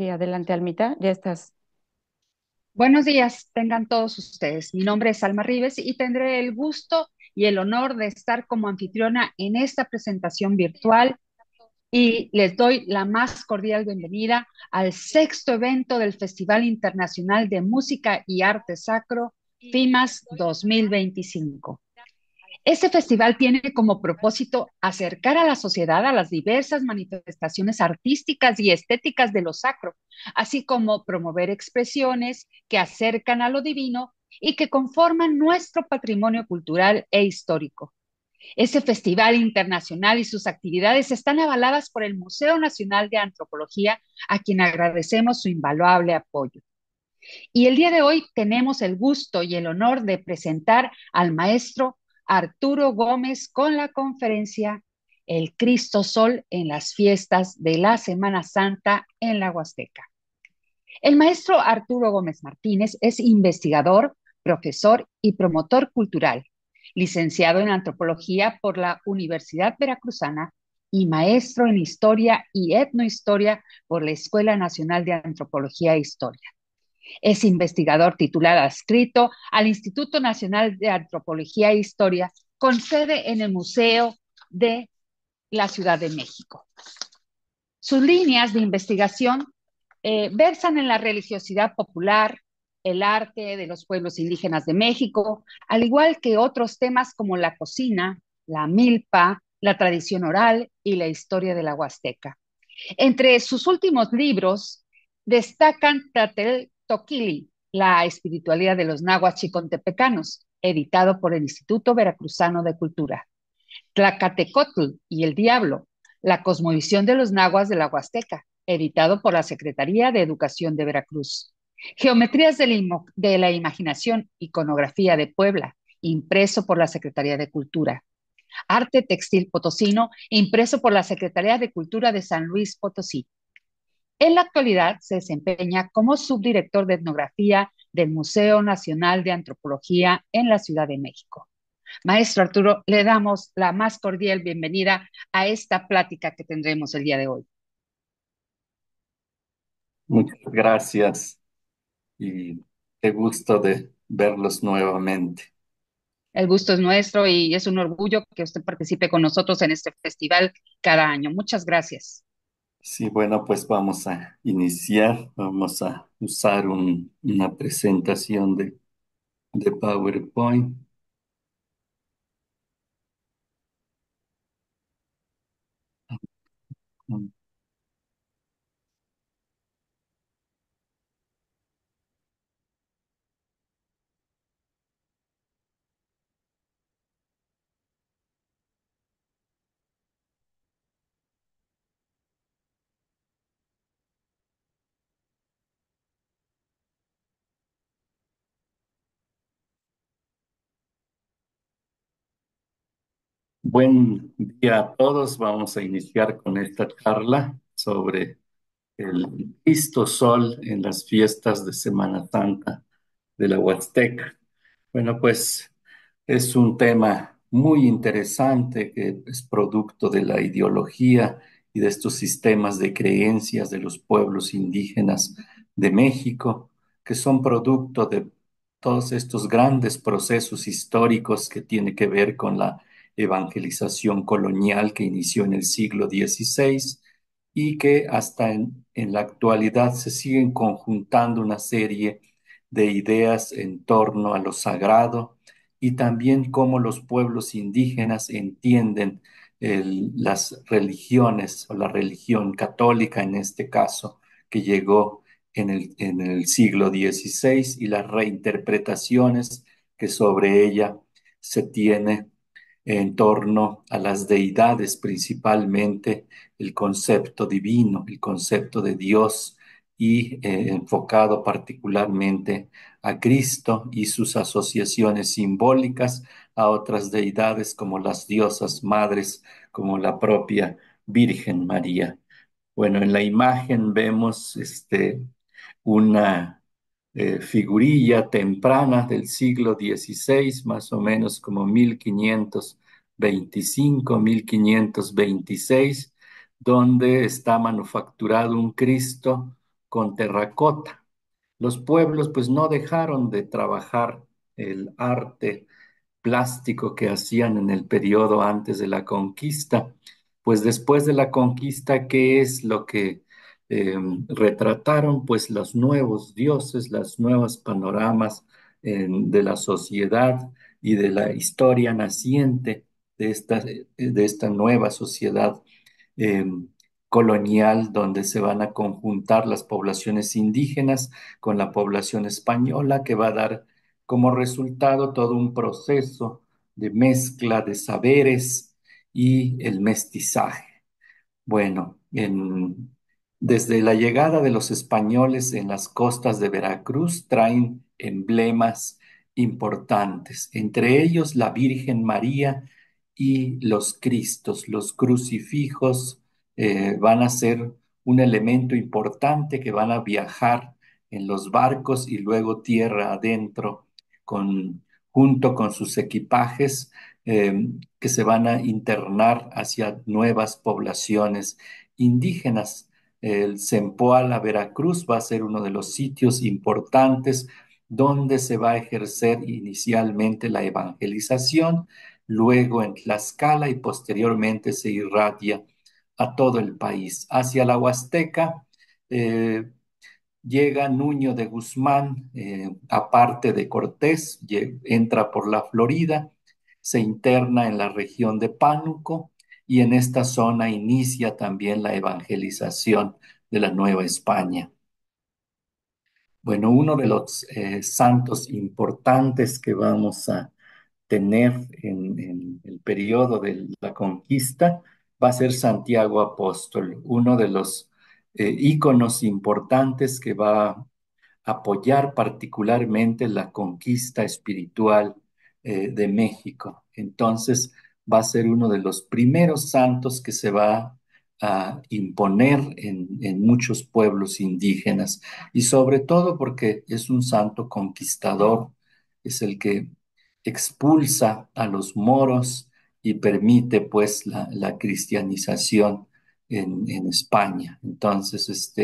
Sí, adelante, Almita, ya estás. Buenos días, tengan todos ustedes. Mi nombre es Alma Rives y tendré el gusto y el honor de estar como anfitriona en esta presentación virtual y les doy la más cordial bienvenida al sexto evento del Festival Internacional de Música y Arte Sacro, FIMAS 2025. Este festival tiene como propósito acercar a la sociedad a las diversas manifestaciones artísticas y estéticas de lo sacro, así como promover expresiones que acercan a lo divino y que conforman nuestro patrimonio cultural e histórico. Este festival internacional y sus actividades están avaladas por el Museo Nacional de Antropología, a quien agradecemos su invaluable apoyo. Y el día de hoy tenemos el gusto y el honor de presentar al maestro Arturo Gómez con la conferencia El Cristo Sol en las fiestas de la Semana Santa en la Huasteca. El maestro Arturo Gómez Martínez es investigador, profesor y promotor cultural, licenciado en antropología por la Universidad Veracruzana y maestro en historia y etnohistoria por la Escuela Nacional de Antropología e Historia. Es investigador titular adscrito al Instituto Nacional de Antropología e Historia, con sede en el Museo de la Ciudad de México. Sus líneas de investigación versan en la religiosidad popular, el arte de los pueblos indígenas de México, al igual que otros temas como la cocina, la milpa, la tradición oral y la historia de la Huasteca. Entre sus últimos libros destacan Toquili, la espiritualidad de los nahuas chicontepecanos, editado por el Instituto Veracruzano de Cultura; Tlacatecotl y el Diablo, la cosmovisión de los nahuas de la Huasteca, editado por la Secretaría de Educación de Veracruz; Geometrías de la Imaginación, Iconografía de Puebla, impreso por la Secretaría de Cultura; Arte Textil Potosino, impreso por la Secretaría de Cultura de San Luis Potosí. En la actualidad se desempeña como subdirector de etnografía del Museo Nacional de Antropología en la Ciudad de México. Maestro Arturo, le damos la más cordial bienvenida a esta plática que tendremos el día de hoy. Muchas gracias y qué gusto de verlos nuevamente. El gusto es nuestro y es un orgullo que usted participe con nosotros en este festival cada año. Muchas gracias. Sí, bueno, pues vamos a iniciar. Vamos a usar una presentación de PowerPoint. Buen día a todos. Vamos a iniciar con esta charla sobre el Cristo Sol en las fiestas de Semana Santa de la Huasteca. Bueno, pues es un tema muy interesante que es producto de la ideología y de estos sistemas de creencias de los pueblos indígenas de México, que son producto de todos estos grandes procesos históricos que tienen que ver con la evangelización colonial que inició en el siglo XVI y que hasta en la actualidad se siguen conjuntando una serie de ideas en torno a lo sagrado y también cómo los pueblos indígenas entienden las religiones o la religión católica en este caso, que llegó en el siglo XVI y las reinterpretaciones que sobre ella se tiene en torno a las deidades, principalmente el concepto divino, el concepto de Dios y enfocado particularmente a Cristo y sus asociaciones simbólicas a otras deidades como las diosas madres, como la propia Virgen María. Bueno, en la imagen vemos una figurilla temprana del siglo XVI, más o menos como 1525, 1526, donde está manufacturado un Cristo con terracota. Los pueblos pues no dejaron de trabajar el arte plástico que hacían en el periodo antes de la conquista. Pues después de la conquista, ¿qué es lo que retrataron? Pues los nuevos dioses, las nuevas panoramas de la sociedad y de la historia naciente de esta nueva sociedad eh, colonial, donde se van a conjuntar las poblaciones indígenas con la población española, que va a dar como resultado todo un proceso de mezcla de saberes y el mestizaje. Bueno, desde la llegada de los españoles en las costas de Veracruz traen emblemas importantes, entre ellos la Virgen María y los Cristos. Los crucifijos van a ser un elemento importante que van a viajar en los barcos y luego tierra adentro junto con sus equipajes que se van a internar hacia nuevas poblaciones indígenas. El Zempoala, Veracruz, va a ser uno de los sitios importantes donde se va a ejercer inicialmente la evangelización, luego en Tlaxcala y posteriormente se irradia a todo el país. Hacia la Huasteca, eh, llega Nuño de Guzmán, aparte de Cortés, entra por la Florida, se interna en la región de Pánuco y en esta zona inicia también la evangelización de la Nueva España. Bueno, uno de los santos importantes que vamos a tener en el periodo de la conquista va a ser Santiago Apóstol, uno de los íconos importantes que va apoyar particularmente la conquista espiritual de México. Entonces, va a ser uno de los primeros santos que se va a imponer en muchos pueblos indígenas y sobre todo porque es un santo conquistador, es el que expulsa a los moros y permite pues la cristianización en España. Entonces,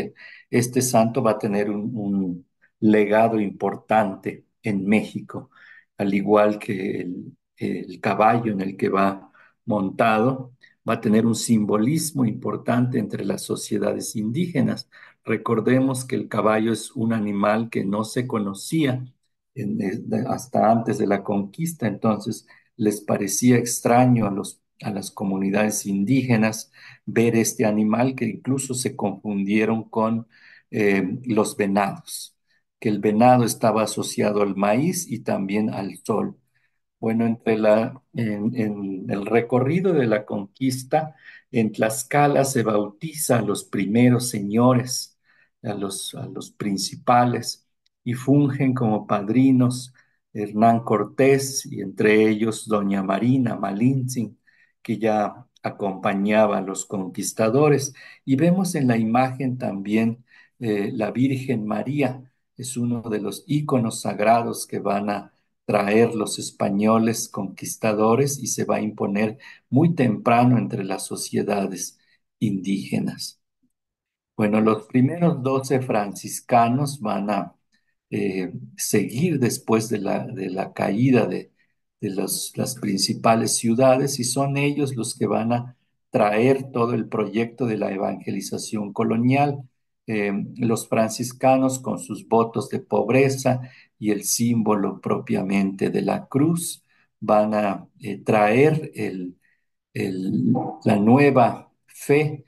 este santo va a tener un legado importante en México, al igual que el caballo en el que va montado, va a tener un simbolismo importante entre las sociedades indígenas. Recordemos que el caballo es un animal que no se conocía hasta antes de la conquista, entonces les parecía extraño a las comunidades indígenas ver este animal que incluso se confundieron con los venados, que el venado estaba asociado al maíz y también al sol. Bueno, en el recorrido de la conquista, en Tlaxcala se bautiza a los primeros señores, a los principales, y fungen como padrinos Hernán Cortés y entre ellos doña Marina Malintzin, que ya acompañaba a los conquistadores. Y vemos en la imagen también la Virgen María, es uno de los íconos sagrados que van a traer los españoles conquistadores y se va a imponer muy temprano entre las sociedades indígenas. Bueno, los primeros 12 franciscanos van a seguir después de la caída de las principales ciudades y son ellos los que van a traer todo el proyecto de la evangelización colonial. Los franciscanos con sus votos de pobreza y el símbolo propiamente de la cruz van a traer el- la nueva fe.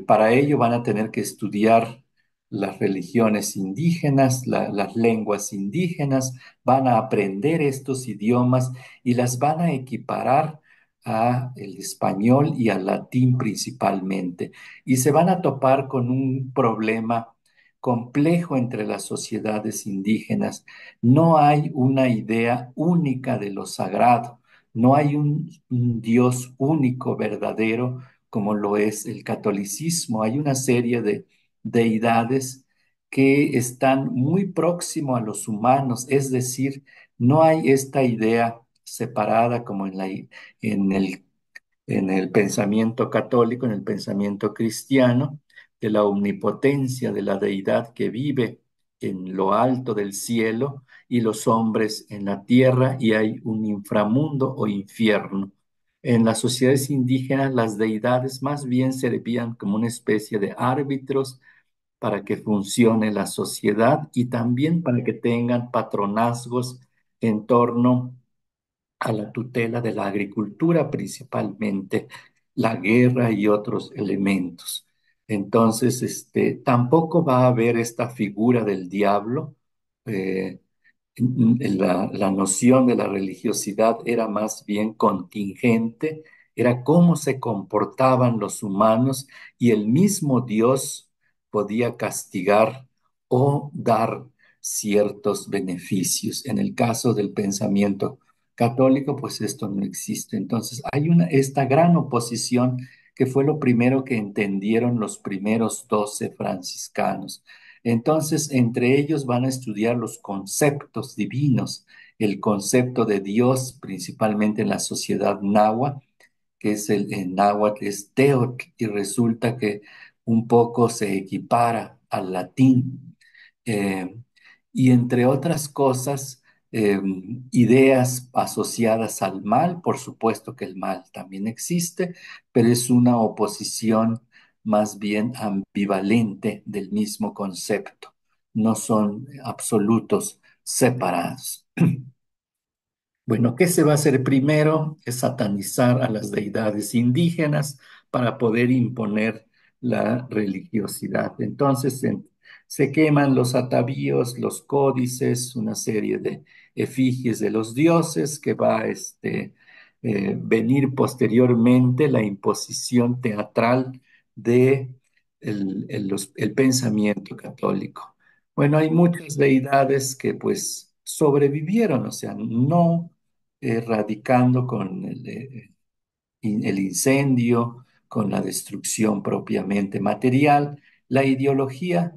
Para ello van a tener que estudiar las religiones indígenas, las lenguas indígenas, van a aprender estos idiomas y las van a equiparar a el español y al latín principalmente. Y se van a topar con un problema complejo entre las sociedades indígenas. No hay una idea única de lo sagrado. No hay un Dios único, verdadero, como lo es el catolicismo. Hay una serie de deidades que están muy próximo a los humanos, es decir, no hay esta idea separada como en el pensamiento católico, en el pensamiento cristiano, de la omnipotencia de la deidad que vive en lo alto del cielo y los hombres en la tierra, y hay un inframundo o infierno. En las sociedades indígenas, las deidades más bien servían como una especie de árbitros para que funcione la sociedad y también para que tengan patronazgos en torno a la tutela de la agricultura, principalmente la guerra y otros elementos. Entonces, tampoco va a haber esta figura del diablo. eh, la noción de la religiosidad era más bien contingente, era cómo se comportaban los humanos, y el mismo Dios podía castigar o dar ciertos beneficios. En el caso del pensamiento católico, pues esto no existe. Entonces, hay esta gran oposición que fue lo primero que entendieron los primeros 12 franciscanos. Entonces, entre ellos van a estudiar los conceptos divinos, el concepto de Dios, principalmente en la sociedad náhuatl, que es el náhuatl, es Teotl, y resulta que un poco se equipara al latín. Eh, y entre otras cosas, eh, ideas asociadas al mal, por supuesto que el mal también existe, pero es una oposición más bien ambivalente del mismo concepto, no son absolutos separados. Bueno, ¿qué se va a hacer primero? Es satanizar a las deidades indígenas para poder imponer la religiosidad. Entonces, se queman los atavíos, los códices, una serie de efigies de los dioses que va a venir posteriormente la imposición teatral de el pensamiento católico. Bueno, hay muchas deidades que pues sobrevivieron, o sea, no erradicando con el incendio, con la destrucción propiamente material. La ideología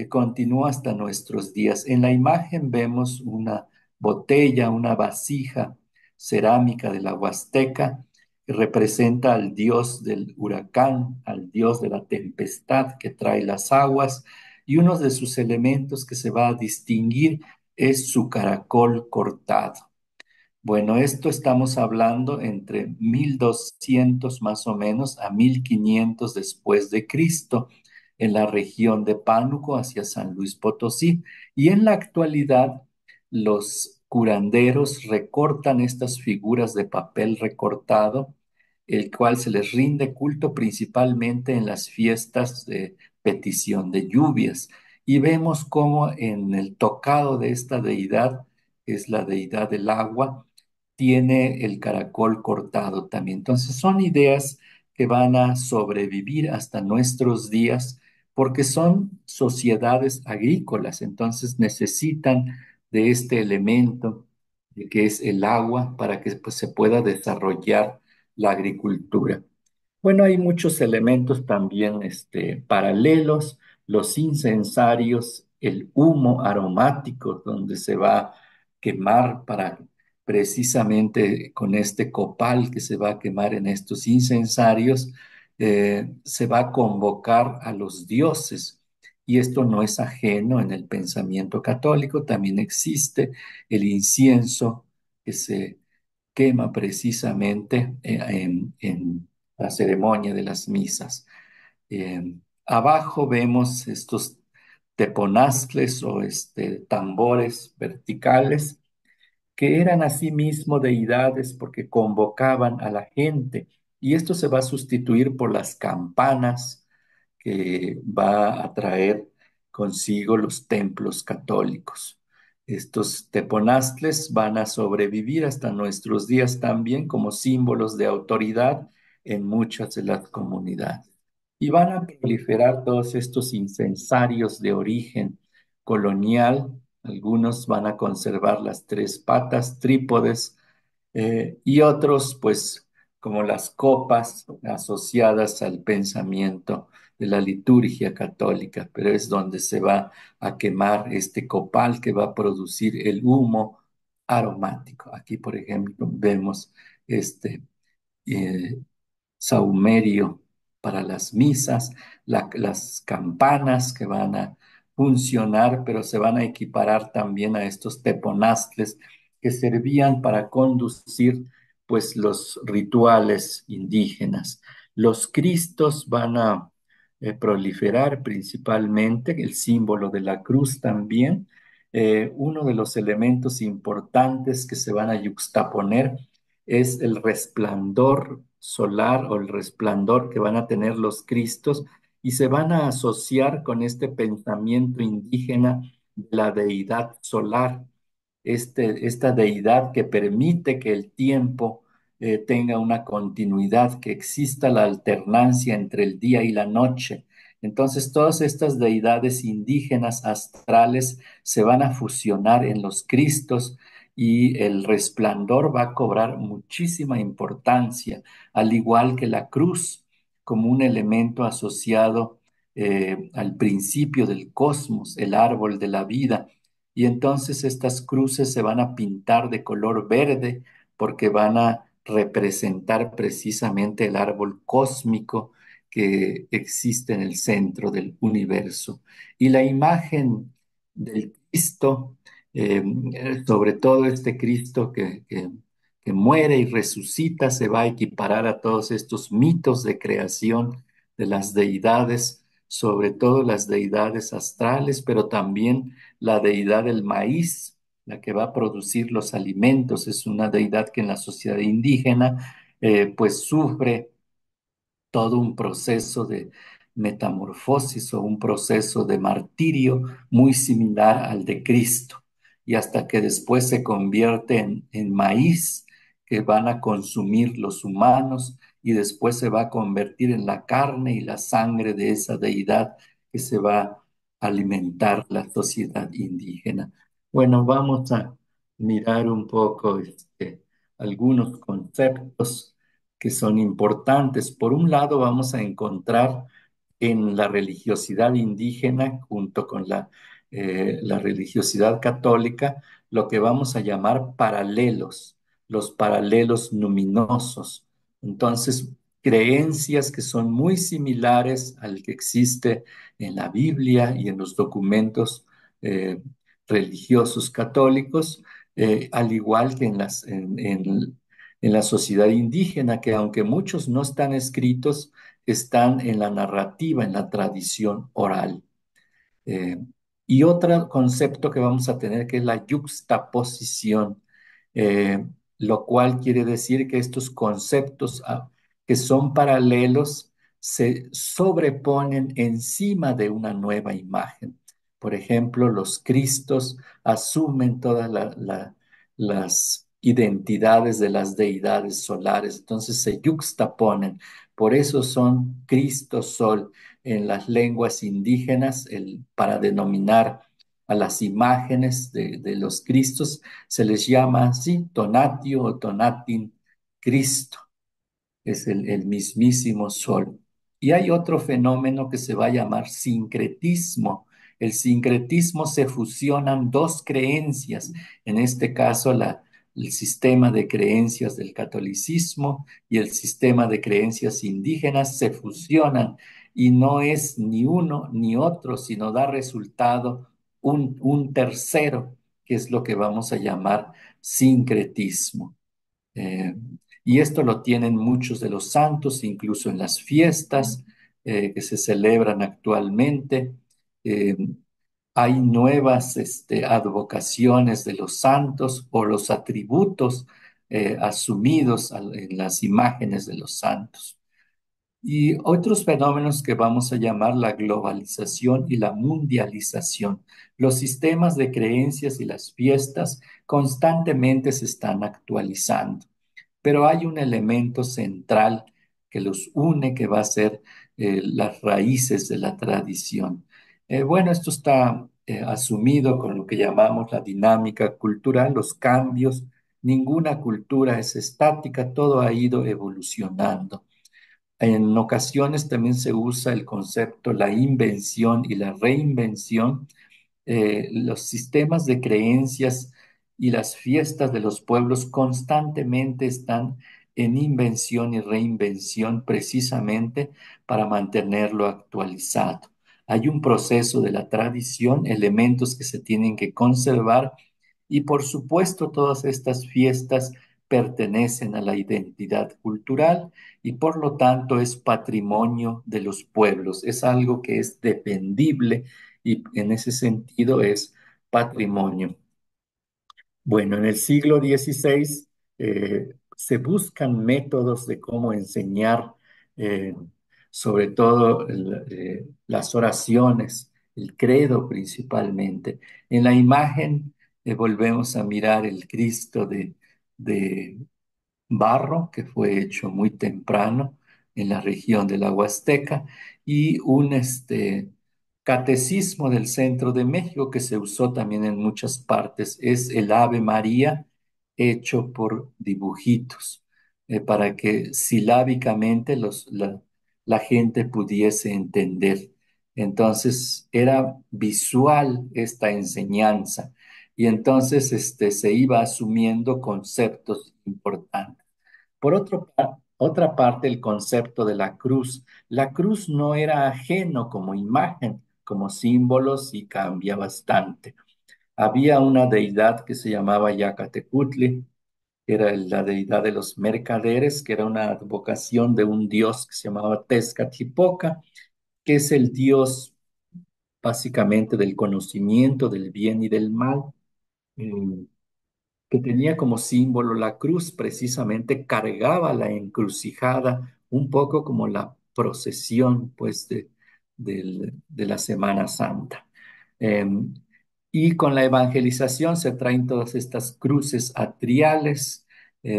continúa hasta nuestros días. En la imagen vemos una botella, una vasija cerámica de la Huasteca, que representa al dios del huracán, al dios de la tempestad que trae las aguas, y uno de sus elementos que se va a distinguir es su caracol cortado. Bueno, esto estamos hablando entre 1200 más o menos a 1500 después de Cristo, en la región de Pánuco hacia San Luis Potosí. Y en la actualidad, los curanderos recortan estas figuras de papel recortado, el cual se les rinde culto principalmente en las fiestas de petición de lluvias. Y vemos cómo en el tocado de esta deidad, que es la deidad del agua, tiene el caracol cortado también. Entonces son ideas que van a sobrevivir hasta nuestros días porque son sociedades agrícolas, entonces necesitan de este elemento que es el agua para que pues, se pueda desarrollar la agricultura. Bueno, hay muchos elementos también paralelos, los incensarios, el humo aromático, donde se va a quemar para precisamente con este copal que se va a quemar en estos incensarios, se va a convocar a los dioses. Y esto no es ajeno en el pensamiento católico, también existe el incienso que se quema precisamente en la ceremonia de las misas. Abajo vemos estos teponazcles o tambores verticales que eran asimismo deidades porque convocaban a la gente, y esto se va a sustituir por las campanas que va a traer consigo los templos católicos. Estos teponaztles van a sobrevivir hasta nuestros días también como símbolos de autoridad en muchas de las comunidades. Y van a proliferar todos estos incensarios de origen colonial. Algunos van a conservar las tres patas, trípodes, y otros, pues, como las copas asociadas al pensamiento de la liturgia católica, pero es donde se va a quemar este copal que va a producir el humo aromático. Aquí, por ejemplo, vemos este eh, saumerio para las misas, las campanas que van a funcionar, pero se van a equiparar también a estos teponaztles que servían para conducir pues los rituales indígenas. Los cristos van a proliferar principalmente, el símbolo de la cruz también. Uno de los elementos importantes que se van a yuxtaponer es el resplandor solar o el resplandor que van a tener los Cristos y se van a asociar con este pensamiento indígena de la deidad solar, esta deidad que permite que el tiempo tenga una continuidad, que exista la alternancia entre el día y la noche. Entonces, todas estas deidades indígenas astrales se van a fusionar en los Cristos y el resplandor va a cobrar muchísima importancia, al igual que la cruz, como un elemento asociado al principio del cosmos, el árbol de la vida. Y entonces estas cruces se van a pintar de color verde porque van a representar precisamente el árbol cósmico que existe en el centro del universo. Y la imagen del Cristo, eh, sobre todo este Cristo que muere y resucita, se va a equiparar a todos estos mitos de creación de las deidades, sobre todo las deidades astrales, pero también la deidad del maíz, la que va a producir los alimentos, es una deidad que en la sociedad indígena pues sufre todo un proceso de metamorfosis o un proceso de martirio muy similar al de Cristo, y hasta que después se convierte en maíz que van a consumir los humanos y después se va a convertir en la carne y la sangre de esa deidad que se va a alimentar la sociedad indígena. Bueno, vamos a mirar un poco algunos conceptos que son importantes. Por un lado, vamos a encontrar en la religiosidad indígena, junto con la religiosidad católica, lo que vamos a llamar paralelos, los paralelos luminosos. Entonces, creencias que son muy similares al que existe en la Biblia y en los documentos eh, religiosos católicos, al igual que en la sociedad indígena, que aunque muchos no están escritos, están en la narrativa, en la tradición oral. Eh, y otro concepto que vamos a tener que es la yuxtaposición, eh, lo cual quiere decir que estos conceptos que son paralelos se sobreponen encima de una nueva imagen. Por ejemplo, los Cristos asumen todas las identidades de las deidades solares, entonces se yuxtaponen. Por eso son Cristo Sol en las lenguas indígenas, para denominar a las imágenes de los Cristos, se les llama así, Tonatio o Tonatin Cristo, es el mismísimo sol. Y hay otro fenómeno que se va a llamar sincretismo. El sincretismo se fusionan dos creencias, en este caso el sistema de creencias del catolicismo y el sistema de creencias indígenas se fusionan y no es ni uno ni otro, sino da resultado un tercero, que es lo que vamos a llamar sincretismo. Eh, y esto lo tienen muchos de los santos, incluso en las fiestas que se celebran actualmente. Eh, Hay nuevas advocaciones de los santos o los atributos asumidos en las imágenes de los santos. Y otros fenómenos que vamos a llamar la globalización y la mundialización. Los sistemas de creencias y las fiestas constantemente se están actualizando, pero hay un elemento central que los une, que va a ser las raíces de la tradición. Bueno, esto está asumido con lo que llamamos la dinámica cultural, los cambios. Ninguna cultura es estática, todo ha ido evolucionando. En ocasiones también se usa el concepto la invención y la reinvención. Los sistemas de creencias y las fiestas de los pueblos constantemente están en invención y reinvención precisamente para mantenerlo actualizado. Hay un proceso de la tradición, elementos que se tienen que conservar y por supuesto todas estas fiestas pertenecen a la identidad cultural y por lo tanto es patrimonio de los pueblos, es algo que es defendible y en ese sentido es patrimonio. Bueno, en el siglo XVI se buscan métodos de cómo enseñar, eh, sobre todo las oraciones, el credo principalmente. En la imagen volvemos a mirar el Cristo de barro, que fue hecho muy temprano en la región de la Huasteca, y un catecismo del centro de México que se usó también en muchas partes. Es el Ave María hecho por dibujitos, para que silábicamente la gente pudiese entender. Entonces era visual esta enseñanza y entonces se iba asumiendo conceptos importantes. Otra parte, el concepto de la cruz. La cruz no era ajeno como imagen, como símbolo, sí cambia bastante. Había una deidad que se llamaba Yacatecutli, que era la deidad de los mercaderes, que era una advocación de un dios que se llamaba Tezcatlipoca, que es el dios básicamente del conocimiento, del bien y del mal. Eh, que tenía como símbolo la cruz, precisamente cargaba la encrucijada, un poco como la procesión, pues, de la Semana Santa. Eh, y con la evangelización se traen todas estas cruces atriales,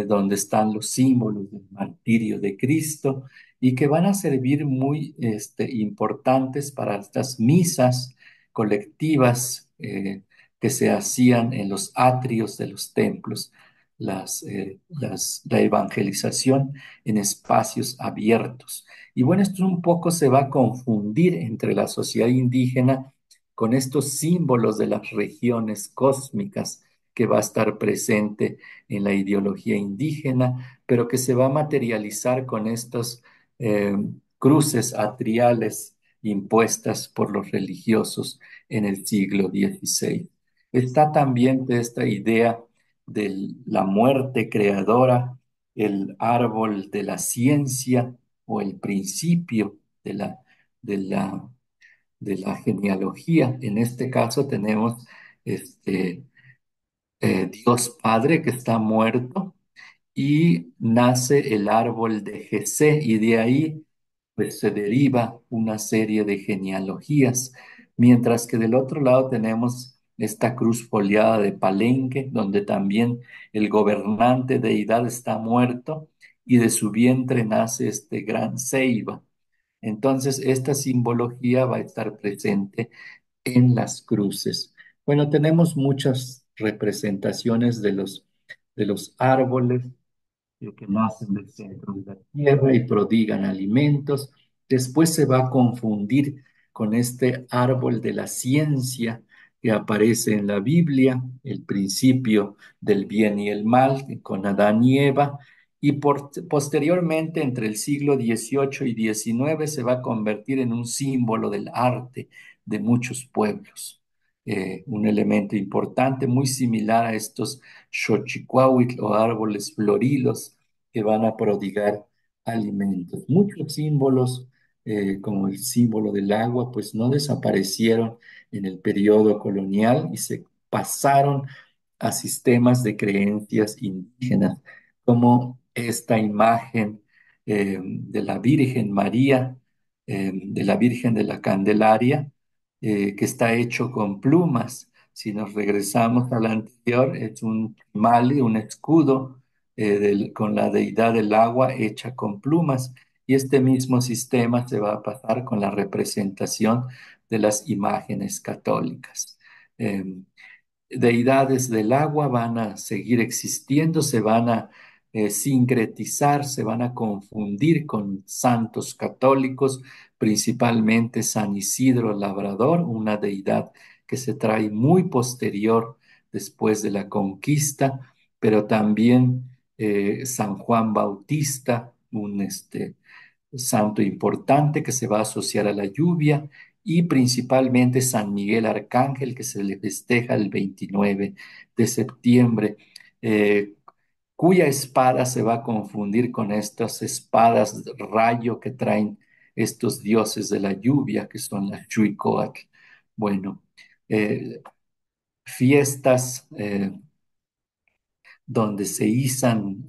donde están los símbolos del martirio de Cristo, y que van a servir muy importantes para estas misas colectivas, que se hacían en los atrios de los templos, la evangelización en espacios abiertos. Y bueno, esto un poco se va a confundir entre la sociedad indígena con estos símbolos de las regiones cósmicas que va a estar presente en la ideología indígena, pero que se va a materializar con estos eh, cruces atriales impuestas por los religiosos en el siglo XVI. Está también esta idea de la muerte creadora, el árbol de la ciencia o el principio de la, de la genealogía. En este caso tenemos este, Dios Padre que está muerto y nace el árbol de Jesé y de ahí pues se deriva una serie de genealogías, mientras que del otro lado tenemos esta cruz foliada de Palenque, donde también el gobernante deidad está muerto y de su vientre nace este gran ceiba. Entonces, esta simbología va a estar presente en las cruces. Bueno, tenemos muchas representaciones de los árboles que nacen del centro de la tierra y prodigan alimentos. Después se va a confundir con este árbol de la ciencia que aparece en la Biblia, el principio del bien y el mal, con Adán y Eva, y posteriormente, entre el siglo XVIII y XIX, se va a convertir en un símbolo del arte de muchos pueblos. Un elemento importante, muy similar a estos xochicuauitl o árboles floridos que van a prodigar alimentos. Muchos símbolos, como el símbolo del agua, pues no desaparecieron en el periodo colonial y se pasaron a sistemas de creencias indígenas, como esta imagen de la Virgen María, de la Virgen de la Candelaria, que está hecho con plumas. Si nos regresamos al anterior, es un male, un escudo con la deidad del agua hecha con plumas. Y este mismo sistema se va a pasar con la representación de las imágenes católicas. Deidades del agua van a seguir existiendo, se van a sincretizar, se van a confundir con santos católicos, principalmente San Isidro Labrador, una deidad que se trae muy posterior después de la conquista, pero también San Juan Bautista, un santo importante que se va a asociar a la lluvia, y principalmente San Miguel Arcángel, que se le festeja el 29 de septiembre, eh, cuya espada se va a confundir con estas espadas de rayo que traen estos dioses de la lluvia, que son las Chuicoatl. Bueno, eh, fiestas donde se izan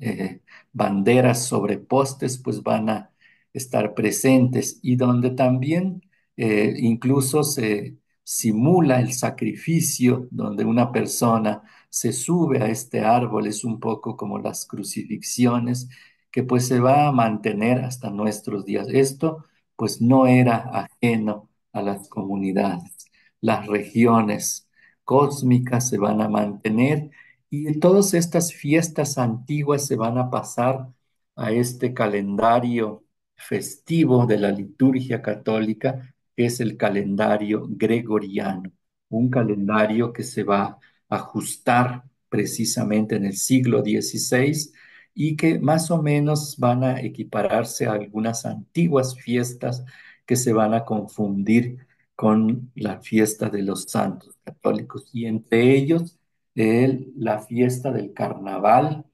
banderas sobre postes, pues van a estar presentes, y donde también incluso se simula el sacrificio, donde una persona se sube a este árbol. Es un poco como las crucifixiones, que pues se va a mantener hasta nuestros días. Esto pues no era ajeno a las comunidades. Las regiones cósmicas se van a mantener, y todas estas fiestas antiguas se van a pasar a este calendario festivo de la liturgia católica, que es el calendario gregoriano, un calendario que se va a ajustar precisamente en el siglo XVI, y que más o menos van a equipararse a algunas antiguas fiestas que se van a confundir con la fiesta de los santos católicos, y entre ellos la fiesta del carnaval,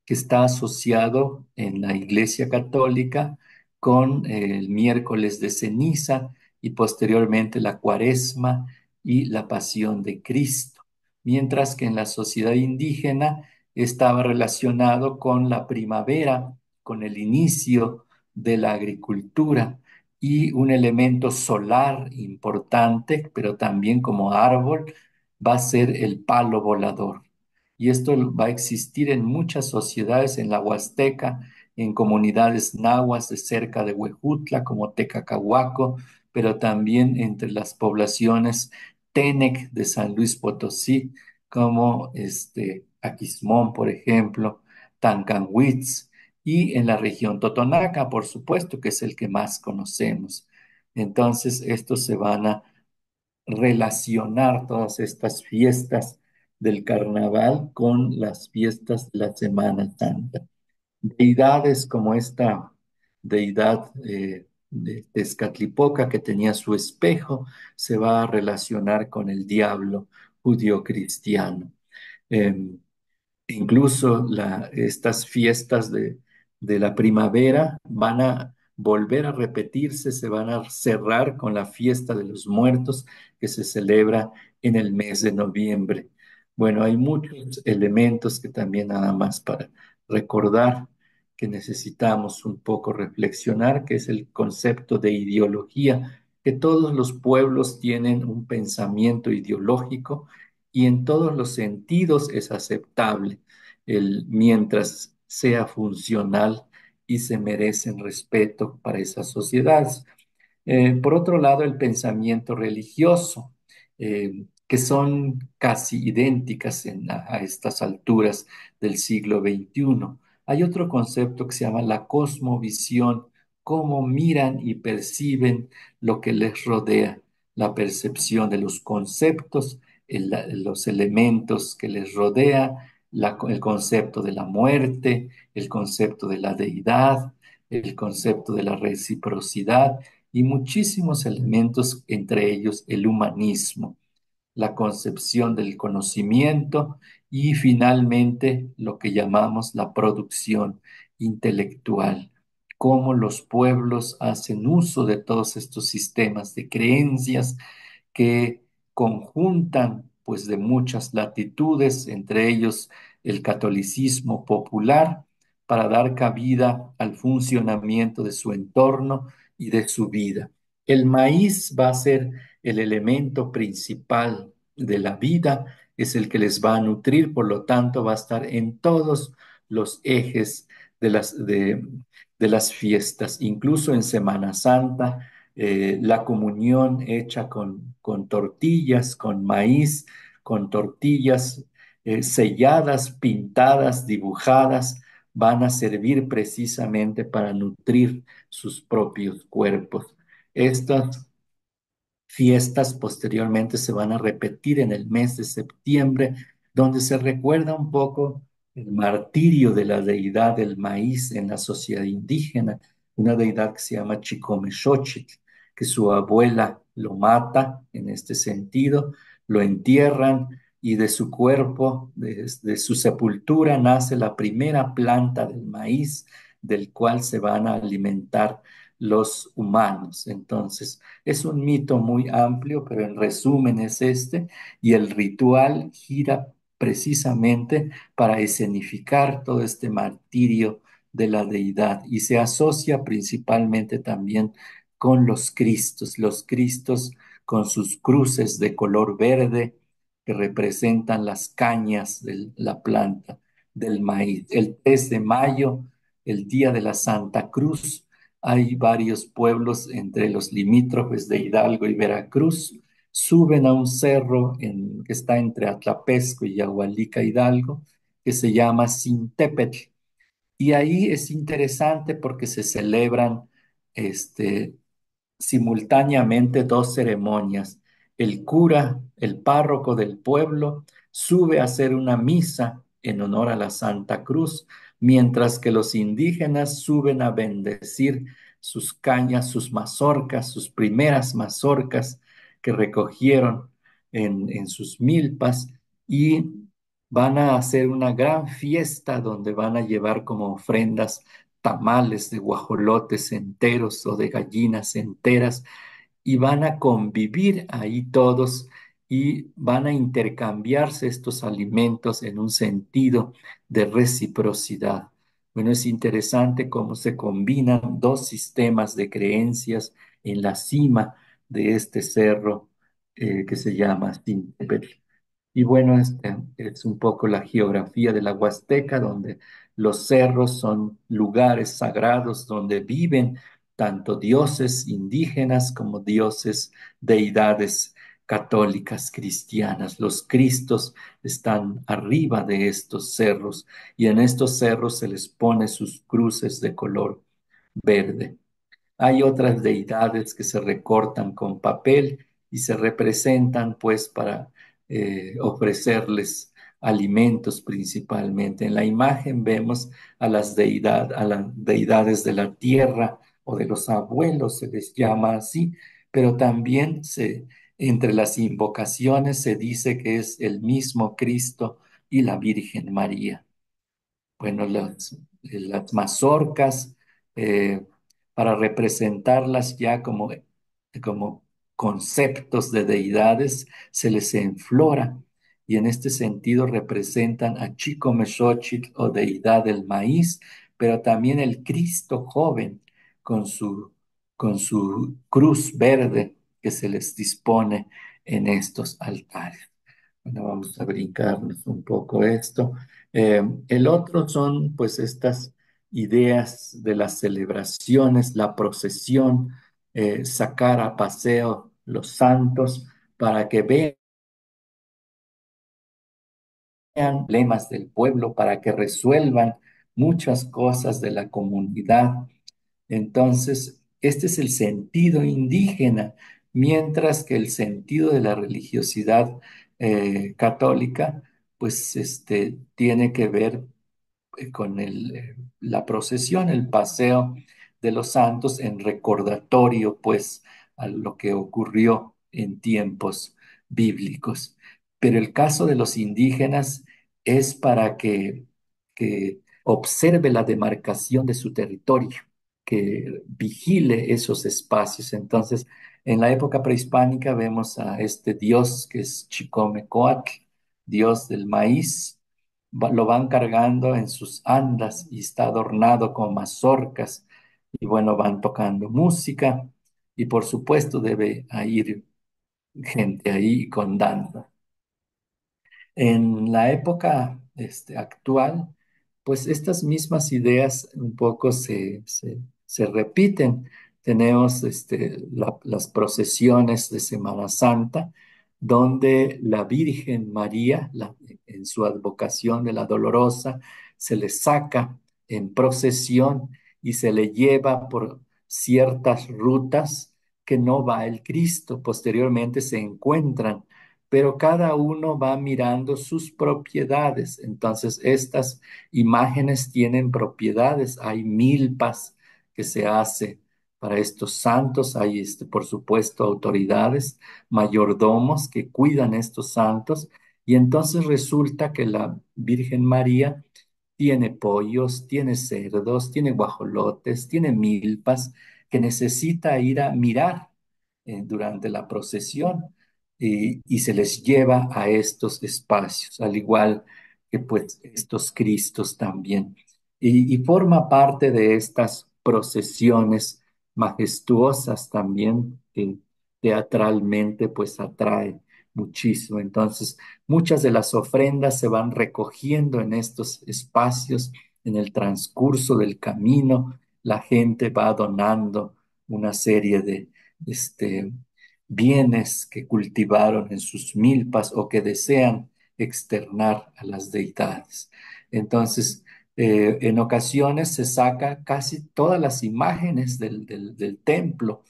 que está asociado en la Iglesia Católica con el miércoles de ceniza, y posteriormente la cuaresma y la pasión de Cristo, mientras que en la sociedad indígena estaba relacionado con la primavera, con el inicio de la agricultura, y un elemento solar importante, pero también como árbol, va a ser el palo volador. Y esto va a existir en muchas sociedades en la Huasteca, en comunidades nahuas de cerca de Huejutla, como Tecacahuaco, pero también entre las poblaciones Tenec de San Luis Potosí, como Aquismón, por ejemplo, Tancanwitz, y en la región Totonaca, por supuesto, que es el que más conocemos. Entonces, estos se van a relacionar, todas estas fiestas del carnaval, con las fiestas de la Semana Santa. Deidades como esta deidad de Tezcatlipoca, que tenía su espejo, se va a relacionar con el diablo judío-cristiano. Em, Incluso estas fiestas de la primavera van a volver a repetirse, se van a cerrar con la fiesta de los muertos, que se celebra en el mes de noviembre. Bueno, hay muchos elementos que también, nada más para recordar, que necesitamos un poco reflexionar, que es el concepto de ideología, que todos los pueblos tienen un pensamiento ideológico, y en todos los sentidos es aceptable, mientras sea funcional y se merecen respeto para esas sociedades. Por otro lado, el pensamiento religioso, que son casi idénticas a estas alturas del siglo XXI. Hay otro concepto que se llama la cosmovisión, cómo miran y perciben lo que les rodea, la percepción de los conceptos, los elementos que les rodea, el concepto de la muerte, el concepto de la deidad, el concepto de la reciprocidad, y muchísimos elementos, entre ellos el humanismo, la concepción del conocimiento, y finalmente lo que llamamos la producción intelectual, cómo los pueblos hacen uso de todos estos sistemas de creencias que conjuntan pues de muchas latitudes, entre ellos el catolicismo popular, para dar cabida al funcionamiento de su entorno y de su vida. El maíz va a ser el elemento principal de la vida, es el que les va a nutrir, por lo tanto va a estar en todos los ejes de las fiestas, incluso en Semana Santa. La comunión hecha con tortillas, con maíz, con tortillas selladas, pintadas, dibujadas, van a servir precisamente para nutrir sus propios cuerpos. Estas fiestas posteriormente se van a repetir en el mes de septiembre, donde se recuerda un poco el martirio de la deidad del maíz en la sociedad indígena, una deidad que se llama Chicomexochitl, que su abuela lo mata en este sentido, lo entierran y de su cuerpo, de su sepultura, nace la primera planta del maíz del cual se van a alimentar los humanos. Entonces, es un mito muy amplio, pero en resumen es este, y el ritual gira precisamente para escenificar todo este martirio de la deidad y se asocia principalmente también con los cristos con sus cruces de color verde que representan las cañas de la planta del maíz. El 3 de mayo, el día de la Santa Cruz, hay varios pueblos entre los limítrofes de Hidalgo y Veracruz suben a un cerro que está entre Atlapesco y Yahualica Hidalgo, que se llama Sintepetl. Y ahí es interesante porque se celebran este, simultáneamente dos ceremonias. El cura, el párroco del pueblo, sube a hacer una misa en honor a la Santa Cruz, mientras que los indígenas suben a bendecir sus cañas, sus mazorcas, sus primeras mazorcas que recogieron en sus milpas y van a hacer una gran fiesta donde van a llevar como ofrendas tamales de guajolotes enteros o de gallinas enteras y van a convivir ahí todos y van a intercambiarse estos alimentos en un sentido de reciprocidad. Bueno, es interesante cómo se combinan dos sistemas de creencias en la cima de este cerro que se llama Tintepetl. Y bueno, este es un poco la geografía de la Huasteca, donde los cerros son lugares sagrados donde viven tanto dioses indígenas como dioses, deidades católicas cristianas. Los cristos están arriba de estos cerros y en estos cerros se les pone sus cruces de color verde. Hay otras deidades que se recortan con papel y se representan pues para ofrecerles alimentos principalmente. En la imagen vemos a las deidades de la tierra o de los abuelos, se les llama así, pero también entre las invocaciones se dice que es el mismo Cristo y la Virgen María. Bueno, las mazorcas, eh, para representarlas ya como conceptos de deidades, se les enflora y en este sentido representan a Chico Mexóchitl o deidad del maíz, pero también el Cristo joven con con su cruz verde que se les dispone en estos altares. Bueno, vamos a brincarnos un poco esto. El otro son pues estas ideas de las celebraciones, la procesión, sacar a paseo los santos para que vean problemas del pueblo, para que resuelvan muchas cosas de la comunidad. Entonces, este es el sentido indígena, mientras que el sentido de la religiosidad católica, pues tiene que ver con la procesión, el paseo de los santos en recordatorio, pues, a lo que ocurrió en tiempos bíblicos. Pero el caso de los indígenas es para que observe la demarcación de su territorio, que vigile esos espacios. Entonces, en la época prehispánica vemos a este dios que es Chicomecoatl, dios del maíz, lo van cargando en sus andas y está adornado con mazorcas y bueno, van tocando música y por supuesto debe ir gente ahí con danza. En la época actual, pues estas mismas ideas un poco se repiten. Tenemos las procesiones de Semana Santa, donde la Virgen María, en su advocación de la Dolorosa, se le saca en procesión y se le lleva por ciertas rutas que no va el Cristo. Posteriormente se encuentran pero cada uno va mirando sus propiedades. Entonces, estas imágenes tienen propiedades. Hay milpas que se hace para estos santos, hay, por supuesto, autoridades, mayordomos que cuidan estos santos, y entonces resulta que la Virgen María tiene pollos, tiene cerdos, tiene guajolotes, tiene milpas que necesita ir a mirar durante la procesión, y se les lleva a estos espacios, al igual que pues estos Cristos también. Y forma parte de estas procesiones majestuosas también que teatralmente pues atrae muchísimo. Entonces, muchas de las ofrendas se van recogiendo en estos espacios en el transcurso del camino. La gente va donando una serie de este, bienes que cultivaron en sus milpas o que desean externar a las deidades. Entonces, en ocasiones se saca casi todas las imágenes del templo,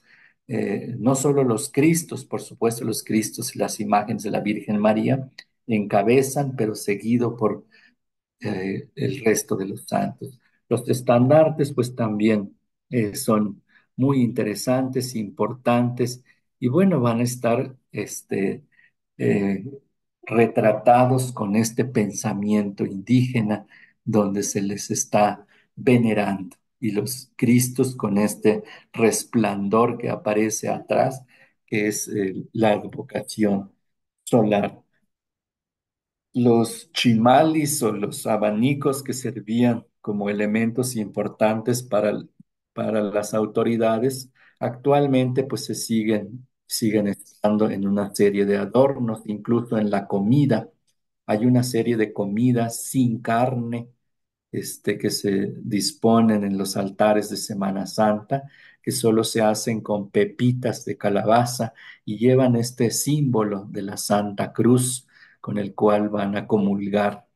no solo los Cristos, por supuesto los Cristos y las imágenes de la Virgen María encabezan, pero seguido por el resto de los santos. Los estandartes, pues también son muy interesantes, importantes, y bueno, van a estar eh, retratados con este pensamiento indígena donde se les está venerando. Y los Cristos con este resplandor que aparece atrás, que es la advocación solar. Los chimalis o los abanicos que servían como elementos importantes para las autoridades, actualmente pues siguen estando en una serie de adornos, incluso en la comida. Hay una serie de comidas sin carne, que se disponen en los altares de Semana Santa, que solo se hacen con pepitas de calabaza y llevan este símbolo de la Santa Cruz con el cual van a comulgar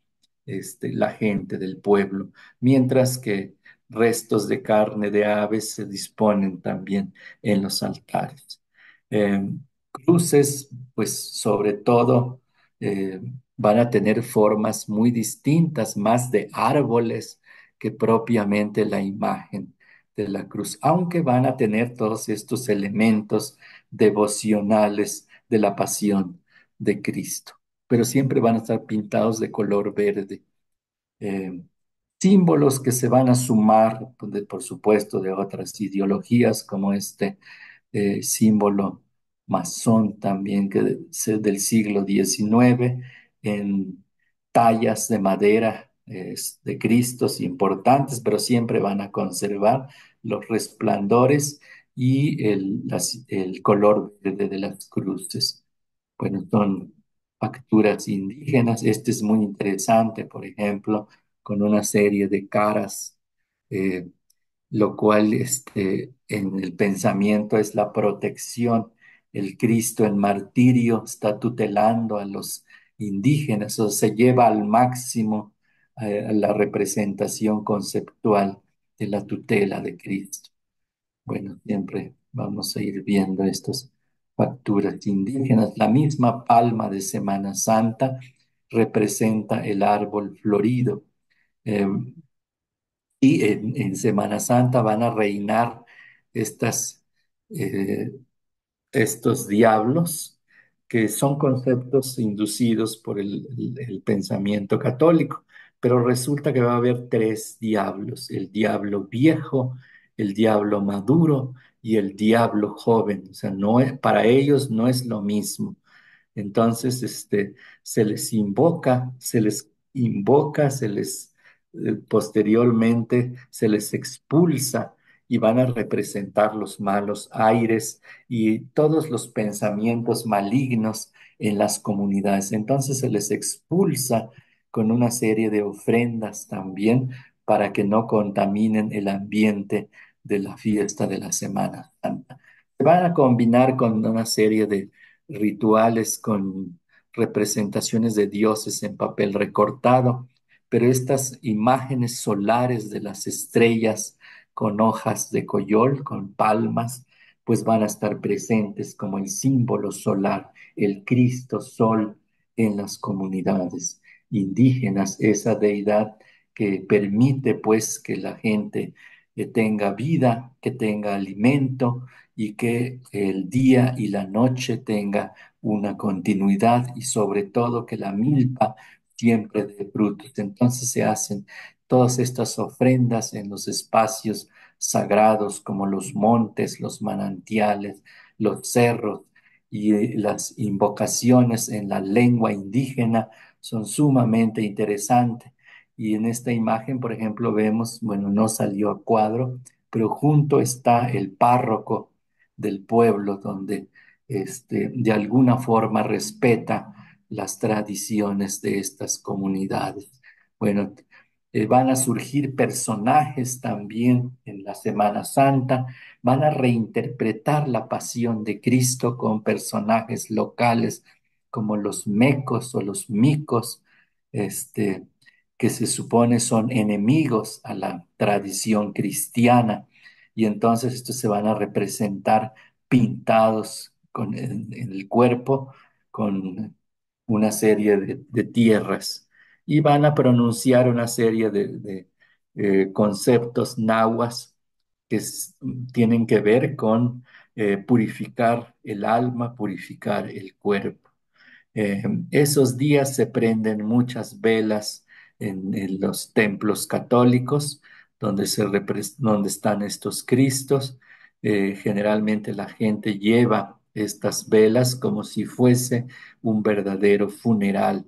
la gente del pueblo, mientras que restos de carne de aves se disponen también en los altares. Eh, Cruces, pues sobre todo, eh, van a tener formas muy distintas, más de árboles que propiamente la imagen de la cruz, aunque van a tener todos estos elementos devocionales de la pasión de Cristo, pero siempre van a estar pintados de color verde. Eh, Símbolos que se van a sumar, pues, por supuesto, de otras ideologías, como este símbolo masón también del siglo XIX, en tallas de madera de Cristos importantes, pero siempre van a conservar los resplandores y el color verde de las cruces. Bueno, son facturas indígenas. Este es muy interesante, por ejemplo, con una serie de caras, eh, lo cual en el pensamiento es la protección. El Cristo en martirio está tutelando a los indígenas, o se lleva al máximo la representación conceptual de la tutela de Cristo. Bueno, siempre vamos a ir viendo estas facturas indígenas. La misma palma de Semana Santa representa el árbol florido. Eh, y en Semana Santa van a reinar estas, eh, estos diablos, que son conceptos inducidos por el pensamiento católico, pero resulta que va a haber tres diablos: el diablo viejo, el diablo maduro y el diablo joven. O sea, para ellos no es lo mismo. Entonces, se les posteriormente se les expulsa, y van a representar los malos aires y todos los pensamientos malignos en las comunidades. Entonces se les expulsa con una serie de ofrendas también para que no contaminen el ambiente de la fiesta de la Semana Santa. Se van a combinar con una serie de rituales con representaciones de dioses en papel recortado, pero estas imágenes solares de las estrellas con hojas de coyol, con palmas, pues van a estar presentes como el símbolo solar, el Cristo Sol en las comunidades indígenas, esa deidad que permite pues que la gente tenga vida, que tenga alimento y que el día y la noche tenga una continuidad y sobre todo que la milpa siempre dé frutos. Entonces se hacen todas estas ofrendas en los espacios sagrados como los montes, los manantiales, los cerros y las invocaciones en la lengua indígena son sumamente interesantes. Y en esta imagen, por ejemplo, vemos, bueno, no salió a cuadro, pero junto está el párroco del pueblo donde de alguna forma respeta las tradiciones de estas comunidades. Bueno, van a surgir personajes también en la Semana Santa, van a reinterpretar la pasión de Cristo con personajes locales como los mecos o los micos, este, que se supone son enemigos a la tradición cristiana, y entonces estos se van a representar pintados en el cuerpo con una serie de tierras y van a pronunciar una serie de conceptos nahuas que tienen que ver con purificar el alma, purificar el cuerpo. Esos días se prenden muchas velas en los templos católicos donde, donde están estos Cristos. Generalmente la gente lleva estas velas como si fuese un verdadero funeral.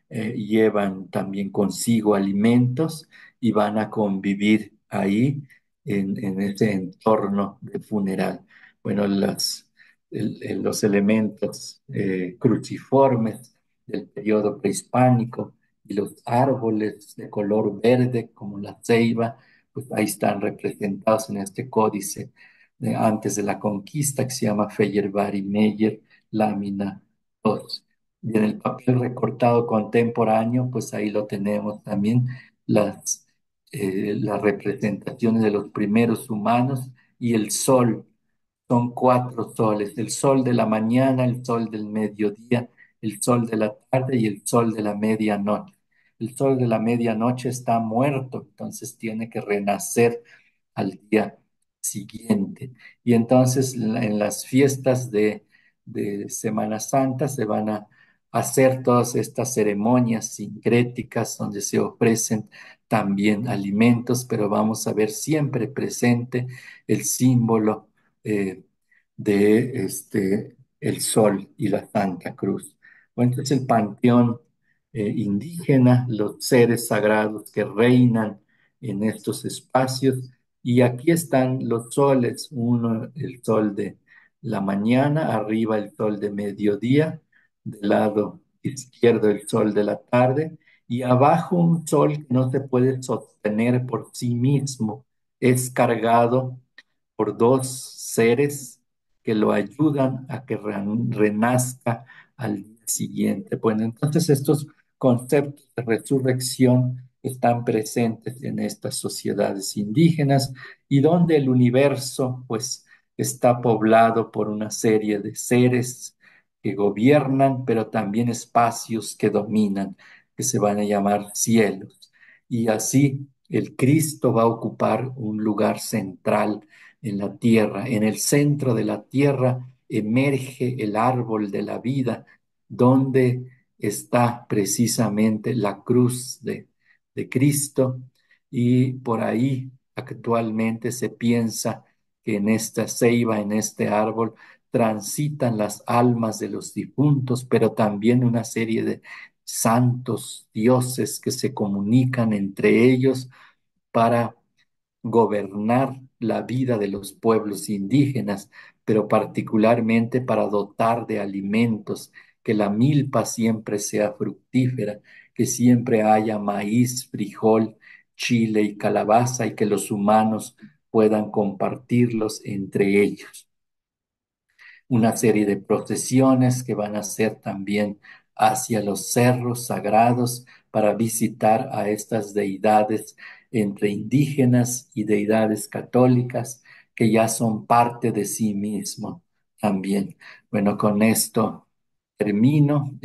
Llevan también consigo alimentos y van a convivir ahí en ese entorno de funeral. Bueno, los elementos cruciformes del periodo prehispánico y los árboles de color verde como la ceiba, pues ahí están representados en este códice de antes de la conquista que se llama Feyerabad Meyer, lámina 2. Y en el papel recortado contemporáneo, pues ahí lo tenemos también las representaciones de los primeros humanos y el sol. Son cuatro soles: el sol de la mañana, el sol del mediodía, el sol de la tarde y el sol de la medianoche. El sol de la medianoche está muerto, entonces tiene que renacer al día siguiente. Y entonces en las fiestas de Semana Santa se van a hacer todas estas ceremonias sincréticas donde se ofrecen también alimentos, pero vamos a ver siempre presente el símbolo eh, de el sol y la Santa Cruz. Bueno, entonces el panteón indígena, los seres sagrados que reinan en estos espacios, y aquí están los soles: uno, el sol de la mañana, arriba el sol de mediodía, del lado izquierdo el sol de la tarde, y abajo un sol que no se puede sostener por sí mismo, es cargado por dos seres que lo ayudan a que renazca al día siguiente. Bueno, entonces estos conceptos de resurrección están presentes en estas sociedades indígenas y donde el universo pues está poblado por una serie de seres que gobiernan, pero también espacios que dominan, que se van a llamar cielos. Y así el Cristo va a ocupar un lugar central en la tierra. En el centro de la tierra emerge el árbol de la vida, donde está precisamente la cruz de Cristo, y por ahí actualmente se piensa que en esta ceiba, en este árbol, transitan las almas de los difuntos, pero también una serie de santos dioses que se comunican entre ellos para gobernar la vida de los pueblos indígenas, pero particularmente para dotar de alimentos, que la milpa siempre sea fructífera, que siempre haya maíz, frijol, chile y calabaza, y que los humanos puedan compartirlos entre ellos. Una serie de procesiones que van a ser también hacia los cerros sagrados para visitar a estas deidades entre indígenas y deidades católicas que ya son parte de sí mismo también. Bueno, con esto termino.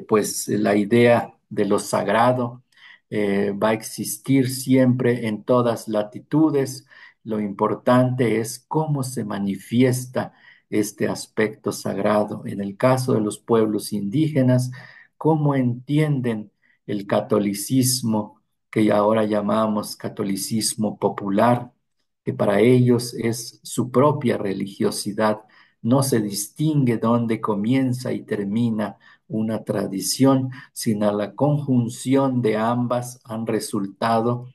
Pues la idea de lo sagrado va a existir siempre en todas latitudes. Lo importante es cómo se manifiesta este aspecto sagrado. En el caso de los pueblos indígenas, cómo entienden el catolicismo, que ahora llamamos catolicismo popular, que para ellos es su propia religiosidad. No se distingue dónde comienza y termina una tradición, sino la conjunción de ambas han resultado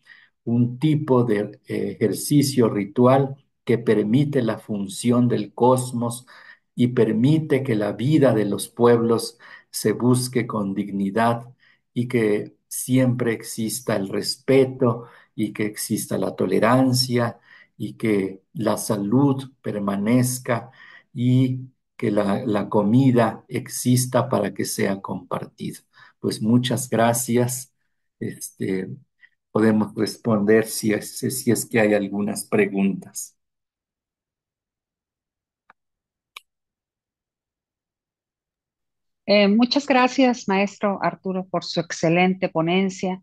un tipo de ejercicio ritual que permite la función del cosmos y permite que la vida de los pueblos se busque con dignidad y que siempre exista el respeto y que exista la tolerancia y que la salud permanezca y que la comida exista para que sea compartida. Pues muchas gracias. Este, Podemos responder si es que hay algunas preguntas. Muchas gracias, maestro Arturo, por su excelente ponencia.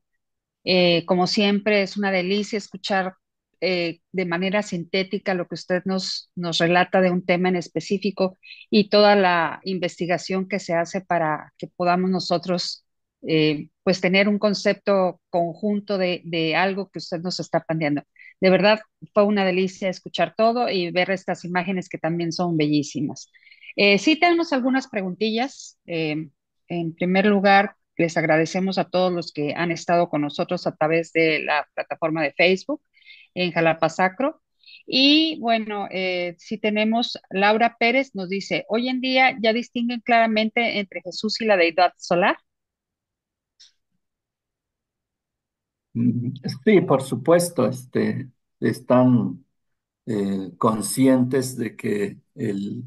Como siempre, es una delicia escuchar de manera sintética lo que usted nos relata de un tema en específico y toda la investigación que se hace para que podamos nosotros pues tener un concepto conjunto de algo que usted nos está planteando. De verdad, fue una delicia escuchar todo y ver estas imágenes que también son bellísimas. Sí, tenemos algunas preguntillas. En primer lugar, les agradecemos a todos los que han estado con nosotros a través de la plataforma de Facebook en Jalapa Sacro. Y bueno, si tenemos, Laura Pérez nos dice, hoy en día ya distinguen claramente entre Jesús y la deidad solar. Mm, Sí, por supuesto, están conscientes de que el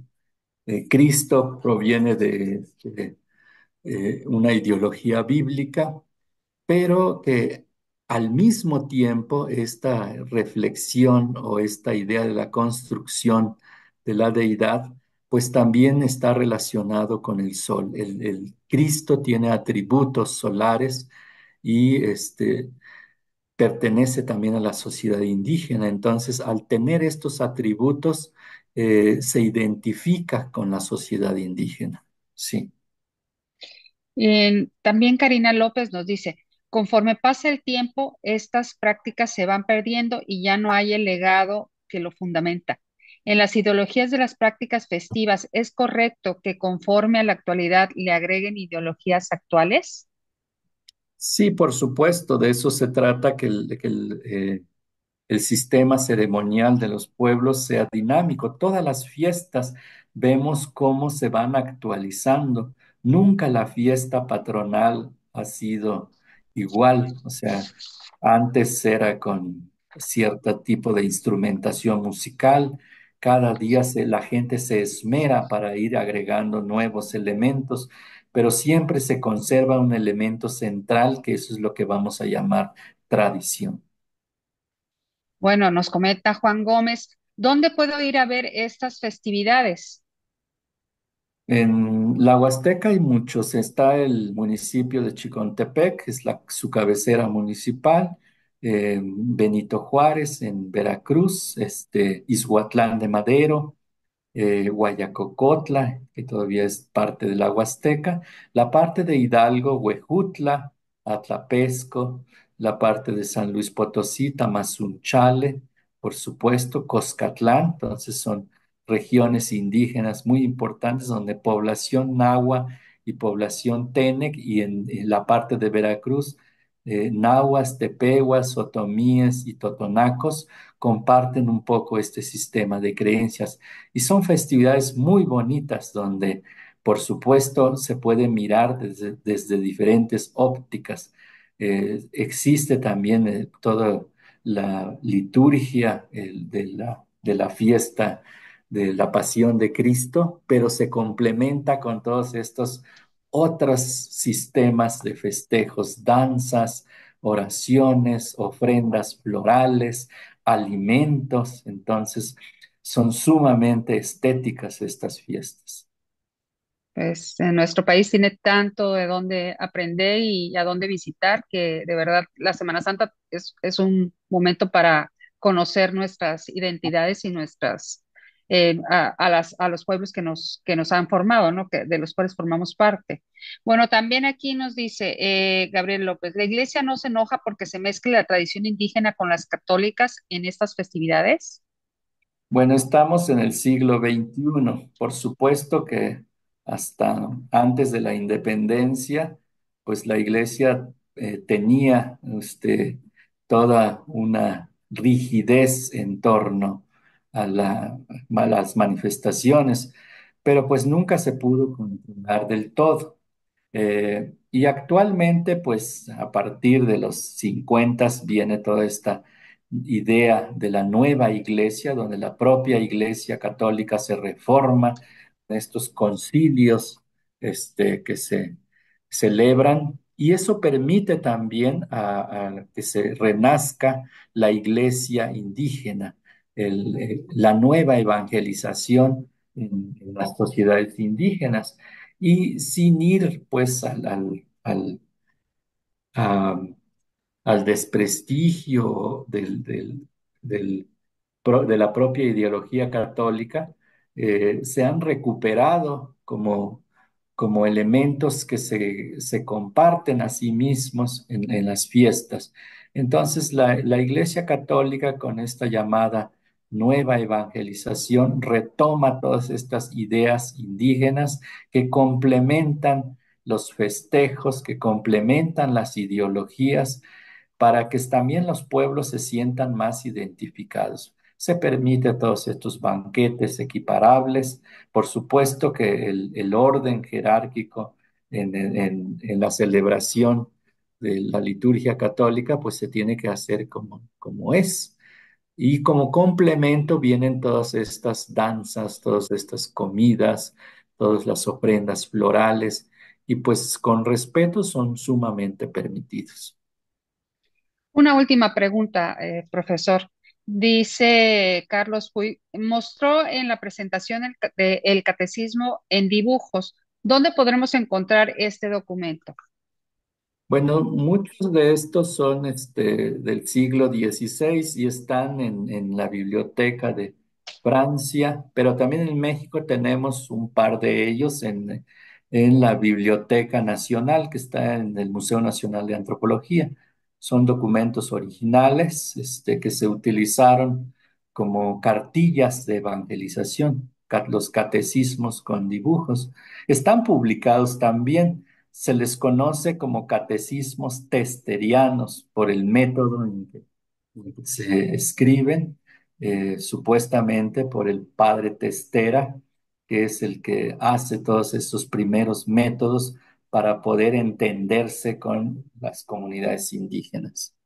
Cristo proviene de una ideología bíblica, pero que al mismo tiempo esta reflexión o esta idea de la construcción de la deidad, pues también está relacionado con el sol. El Cristo tiene atributos solares y pertenece también a la sociedad indígena. Entonces, al tener estos atributos, se identifica con la sociedad indígena. Sí. También Karina López nos dice, conforme pasa el tiempo, estas prácticas se van perdiendo y ya no hay el legado que lo fundamenta. En las ideologías de las prácticas festivas, ¿es correcto que conforme a la actualidad le agreguen ideologías actuales? Sí, por supuesto, de eso se trata, el sistema ceremonial de los pueblos sea dinámico. Todas las fiestas vemos cómo se van actualizando. Nunca la fiesta patronal ha sido igual. O sea, antes era con cierto tipo de instrumentación musical. Cada día la gente se esmera para ir agregando nuevos elementos, pero siempre se conserva un elemento central, que eso es lo que vamos a llamar tradición. Bueno, nos comenta Juan Gómez, ¿dónde puedo ir a ver estas festividades? En la Huasteca hay muchos. Está el municipio de Chicontepec, que es su cabecera municipal, Benito Juárez en Veracruz, Izhuatlán de Madero, Guayacocotla, que todavía es parte de la Huasteca, la parte de Hidalgo, Huejutla, Atlapesco, la parte de San Luis Potosí, Tamazunchale, por supuesto, Coscatlán, entonces son regiones indígenas muy importantes donde población náhuatl y población tenec, y en la parte de Veracruz, nahuas, tepehuas, otomíes y totonacos comparten un poco este sistema de creencias. Y son festividades muy bonitas donde, por supuesto, se puede mirar desde diferentes ópticas. Existe también toda la liturgia de la fiesta de la Pasión de Cristo, pero se complementa con todos estos otros sistemas de festejos, danzas, oraciones, ofrendas florales, alimentos. Entonces, son sumamente estéticas estas fiestas. Pues en nuestro país tiene tanto de dónde aprender y a dónde visitar que de verdad la Semana Santa es un momento para conocer nuestras identidades y nuestras a los pueblos que nos han formado, ¿no? Que, de los cuales formamos parte. Bueno, también aquí nos dice Gabriel López, la iglesia no se enoja porque se mezcle la tradición indígena con las católicas en estas festividades. Bueno, estamos en el siglo XXI. Por supuesto que hasta antes de la independencia, pues la iglesia tenía toda una rigidez en torno a las manifestaciones, pero pues nunca se pudo controlar del todo. Y actualmente, pues a partir de los 50 viene toda esta idea de la nueva iglesia, donde la propia iglesia católica se reforma, estos concilios que se celebran, y eso permite también a que se renazca la iglesia indígena, la nueva evangelización en las sociedades indígenas y sin ir pues a- al desprestigio de la propia ideología católica, se han recuperado como elementos que se comparten a sí mismos en las fiestas. Entonces, la Iglesia Católica, con esta llamada nueva evangelización, retoma todas estas ideas indígenas que complementan los festejos, que complementan las ideologías para que también los pueblos se sientan más identificados. Se permite todos estos banquetes equiparables. Por supuesto que el orden jerárquico en la celebración de la liturgia católica, pues se tiene que hacer como es. Y como complemento vienen todas estas danzas, todas estas comidas, todas las ofrendas florales, y pues con respeto son sumamente permitidos. Una última pregunta, profesor. Dice Carlos Puy, mostró en la presentación el catecismo en dibujos. ¿Dónde podremos encontrar este documento? Bueno, muchos de estos son del siglo XVI y están en la biblioteca de Francia, pero también en México tenemos un par de ellos en la Biblioteca Nacional, que está en el Museo Nacional de Antropología. Son documentos originales, que se utilizaron como cartillas de evangelización, los catecismos con dibujos. Están publicados también. Se les conoce como catecismos testerianos por el método en que se escriben, supuestamente por el padre Testera, que es el que hace todos estos primeros métodos para poder entenderse con las comunidades indígenas.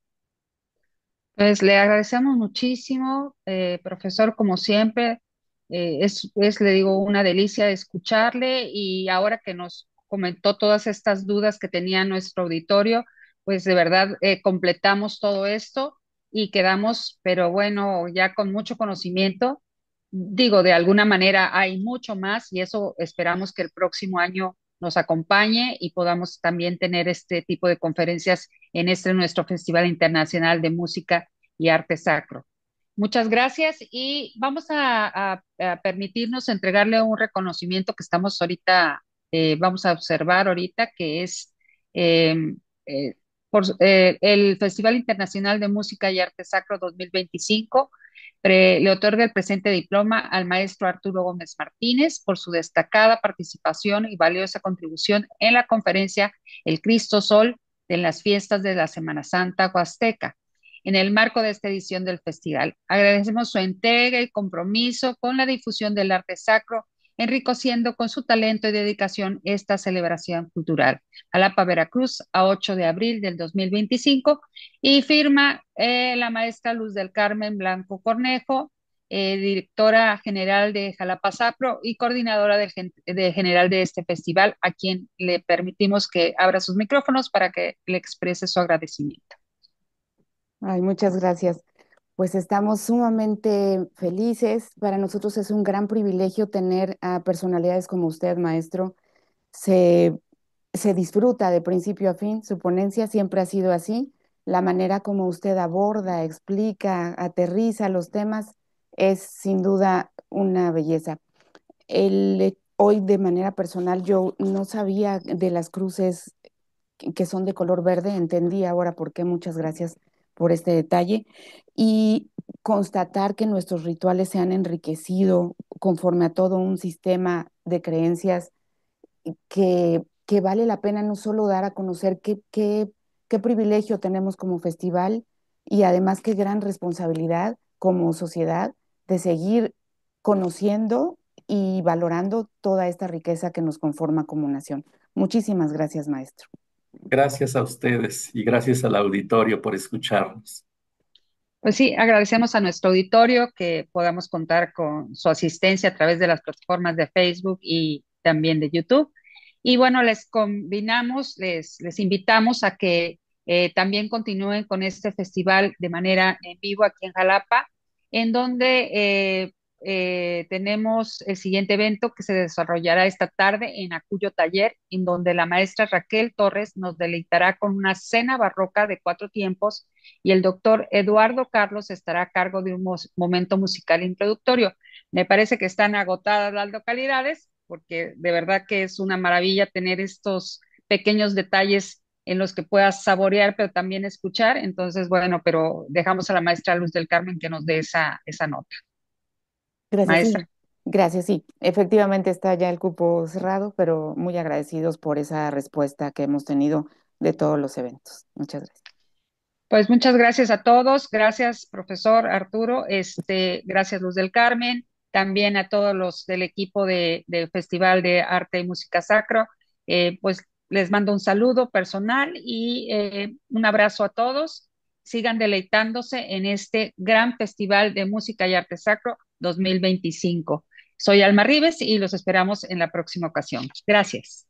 Pues le agradecemos muchísimo, profesor, como siempre. Le digo, una delicia escucharle y ahora que nos comentó todas estas dudas que tenía nuestro auditorio, pues de verdad completamos todo esto y quedamos, pero bueno, ya con mucho conocimiento. Digo, de alguna manera hay mucho más y eso esperamos que el próximo año nos acompañe y podamos también tener este tipo de conferencias en este nuestro Festival Internacional de Música y Arte Sacro. Muchas gracias y vamos a permitirnos entregarle un reconocimiento que estamos ahorita, vamos a observar ahorita, que es eh, eh, el Festival Internacional de Música y Arte Sacro 2025. Le otorga el presente diploma al maestro Arturo Gómez Martínez por su destacada participación y valiosa contribución en la conferencia El Cristo Sol de las fiestas de la Semana Santa Huasteca en el marco de esta edición del festival. Agradecemos su entrega y compromiso con la difusión del arte sacro, enriqueciendo con su talento y dedicación esta celebración cultural. Jalapa, Veracruz, a 8 de abril del 2025, y firma la maestra Luz del Carmen Blanco Cornejo, directora general de Jalapa Sacro y coordinadora general de este festival, a quien le permitimos que abra sus micrófonos para que le exprese su agradecimiento. Ay, muchas gracias. Pues estamos sumamente felices. Para nosotros es un gran privilegio tener a personalidades como usted, maestro. Se, se disfruta de principio a fin. Su ponencia siempre ha sido así. La manera como usted aborda, explica, aterriza los temas es sin duda una belleza. Hoy de manera personal yo no sabía de las cruces que son de color verde, entendí ahora por qué, muchas gracias por este detalle, y constatar que nuestros rituales se han enriquecido conforme a todo un sistema de creencias que vale la pena no solo dar a conocer qué privilegio tenemos como festival y además qué gran responsabilidad como sociedad de seguir conociendo y valorando toda esta riqueza que nos conforma como nación. Muchísimas gracias, maestro. Gracias a ustedes y gracias al auditorio por escucharnos. Pues sí, agradecemos a nuestro auditorio que podamos contar con su asistencia a través de las plataformas de Facebook y también de YouTube. Y bueno, les invitamos a que también continúen con este festival de manera en vivo aquí en Jalapa, en donde tenemos el siguiente evento que se desarrollará esta tarde en Acuyo Taller, en donde la maestra Raquel Torres nos deleitará con una cena barroca de 4 tiempos y el doctor Eduardo Carlos estará a cargo de un momento musical introductorio. Me parece que están agotadas las localidades, porque de verdad que es una maravilla tener estos pequeños detalles en los que puedas saborear, pero también escuchar. Entonces, bueno, pero dejamos a la maestra Luz del Carmen que nos dé esa nota. Gracias, Maestra. sí. Gracias, sí. Efectivamente está ya el cupo cerrado, pero muy agradecidos por esa respuesta que hemos tenido de todos los eventos. Muchas gracias. Pues muchas gracias a todos, gracias profesor Arturo, gracias Luz del Carmen, también a todos los del equipo del Festival de Arte y Música Sacro. Pues les mando un saludo personal y un abrazo a todos. Sigan deleitándose en este gran Festival de Música y Arte Sacro 2025. Soy Alma Rives y los esperamos en la próxima ocasión. Gracias.